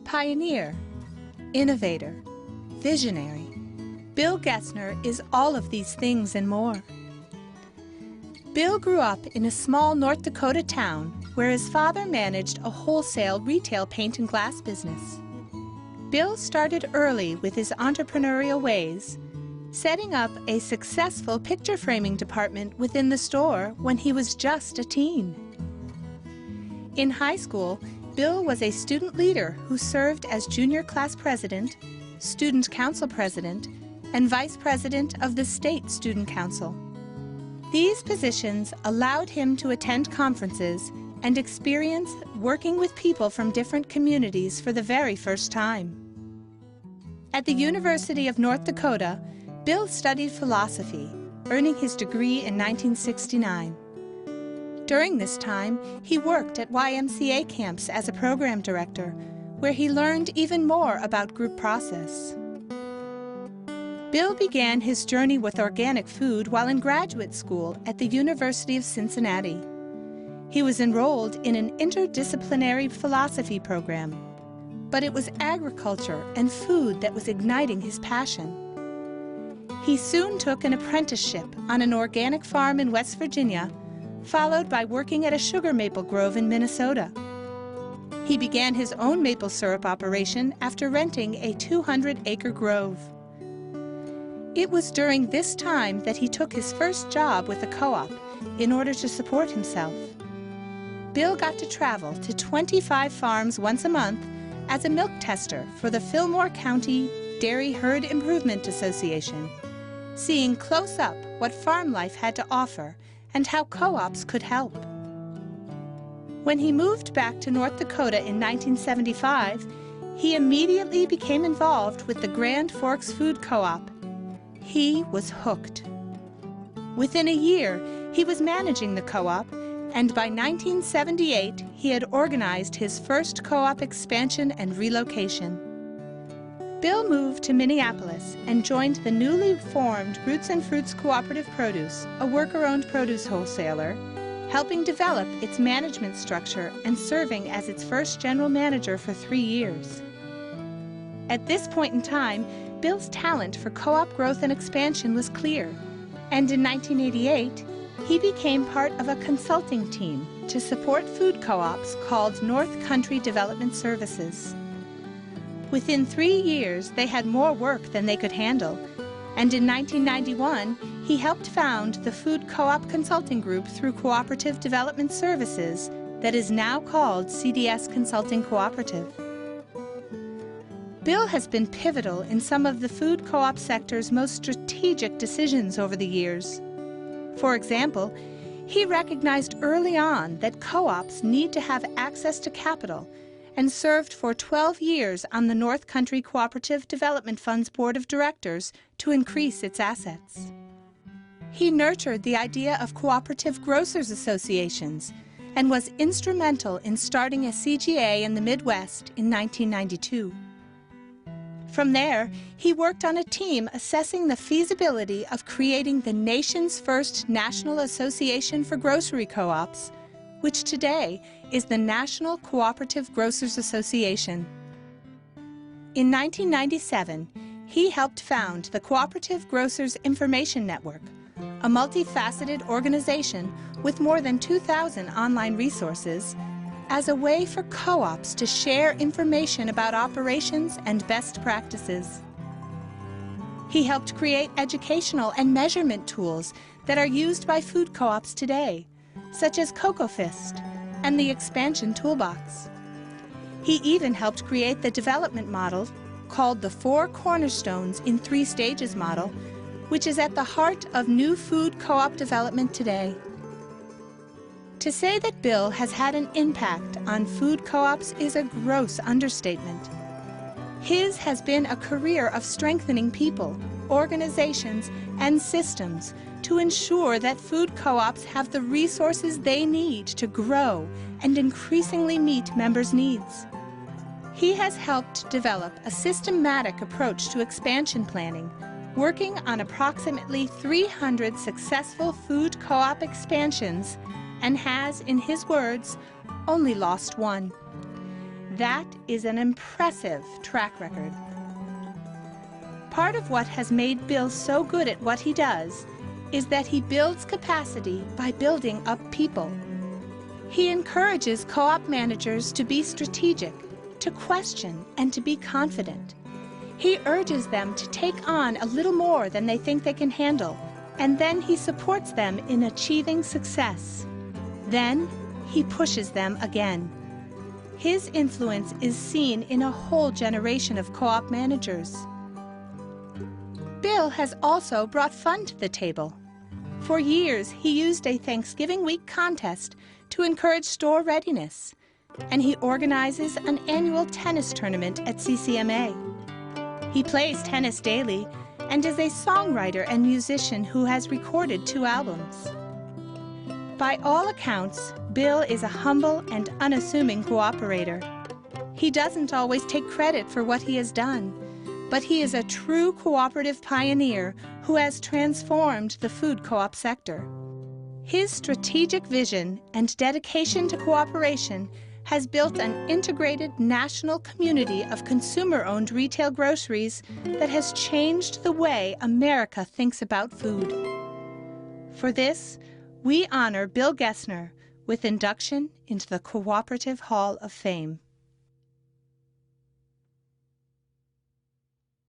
Pioneer, innovator, visionary, Bill Gessner is all of these things and more. Bill grew up in a small North Dakota town where his father managed a wholesale retail paint and glass business. Bill started early with his entrepreneurial ways, setting up a successful picture framing department within the store when he was just a teen. In high school, Bill was a student leader who served as junior class president, student council president, and vice president of the state student council. These positions allowed him to attend conferences and experience working with people from different communities for the very first time. At the University of North Dakota, Bill studied philosophy, earning his degree in 1969. During this time, he worked at YMCA camps as a program director, where he learned even more about group process. Bill began his journey with organic food while in graduate school at the University of Cincinnati. He was enrolled in an interdisciplinary philosophy program, but it was agriculture and food that was igniting his passion. He soon took an apprenticeship on an organic farm in West Virginia, followed by working at a sugar maple grove in Minnesota. He began his own maple syrup operation after renting a 200-acre grove. It was during this time that he took his first job with a co-op in order to support himself. Bill got to travel to 25 farms once a month as a milk tester for the Fillmore County Dairy Herd Improvement Association, seeing close up what farm life had to offer and how co-ops could help. When he moved back to North Dakota in 1975, he immediately became involved with the Grand Forks Food Co-op. He was hooked. Within a year, he was managing the co-op, and by 1978, he had organized his first co-op expansion and relocation. Bill moved to Minneapolis and joined the newly formed Roots and Fruits Cooperative Produce, a worker-owned produce wholesaler, helping develop its management structure and serving as its first general manager for 3 years. At this point in time, Bill's talent for co-op growth and expansion was clear, and in 1988, he became part of a consulting team to support food co-ops called North Country Development Services. Within 3 years, they had more work than they could handle, and in 1991, he helped found the Food Co-op Consulting Group through Cooperative Development Services that is now called CDS Consulting Cooperative. Bill has been pivotal in some of the food co-op sector's most strategic decisions over the years. For example, he recognized early on that co-ops need to have access to capital and served for 12 years on the North Country Cooperative Development Fund's Board of Directors to increase its assets. He nurtured the idea of cooperative grocers associations and was instrumental in starting a CGA in the Midwest in 1992. From there, he worked on a team assessing the feasibility of creating the nation's first National Association for Grocery Co-ops, which today is the National Cooperative Grocers Association. In 1997, he helped found the Cooperative Grocers Information Network, a multifaceted organization with more than 2,000 online resources, as a way for co-ops to share information about operations and best practices. He helped create educational and measurement tools that are used by food co-ops today, such as CocoFist and the Expansion Toolbox. He even helped create the development model called the 4 Cornerstones in 3 Stages model, which is at the heart of new food co-op development today. To say that Bill has had an impact on food co-ops is a gross understatement. His has been a career of strengthening people, organizations, and systems to ensure that food co-ops have the resources they need to grow and increasingly meet members' needs. He has helped develop a systematic approach to expansion planning, working on approximately 300 successful food co-op expansions, and has, in his words, only lost one. That is an impressive track record. Part of what has made Bill so good at what he does is that he builds capacity by building up people. He encourages co-op managers to be strategic, to question, and to be confident. He urges them to take on a little more than they think they can handle, and then he supports them in achieving success. Then he pushes them again. His influence is seen in a whole generation of co-op managers. Bill has also brought fun to the table. For years, he used a Thanksgiving week contest to encourage store readiness, and he organizes an annual tennis tournament at CCMA. He plays tennis daily and is a songwriter and musician who has recorded 2 albums. By all accounts, Bill is a humble and unassuming cooperator. He doesn't always take credit for what he has done, but he is a true cooperative pioneer who has transformed the food co-op sector. His strategic vision and dedication to cooperation has built an integrated national community of consumer-owned retail groceries that has changed the way America thinks about food. For this, we honor Bill Gessner with induction into the Cooperative Hall of Fame.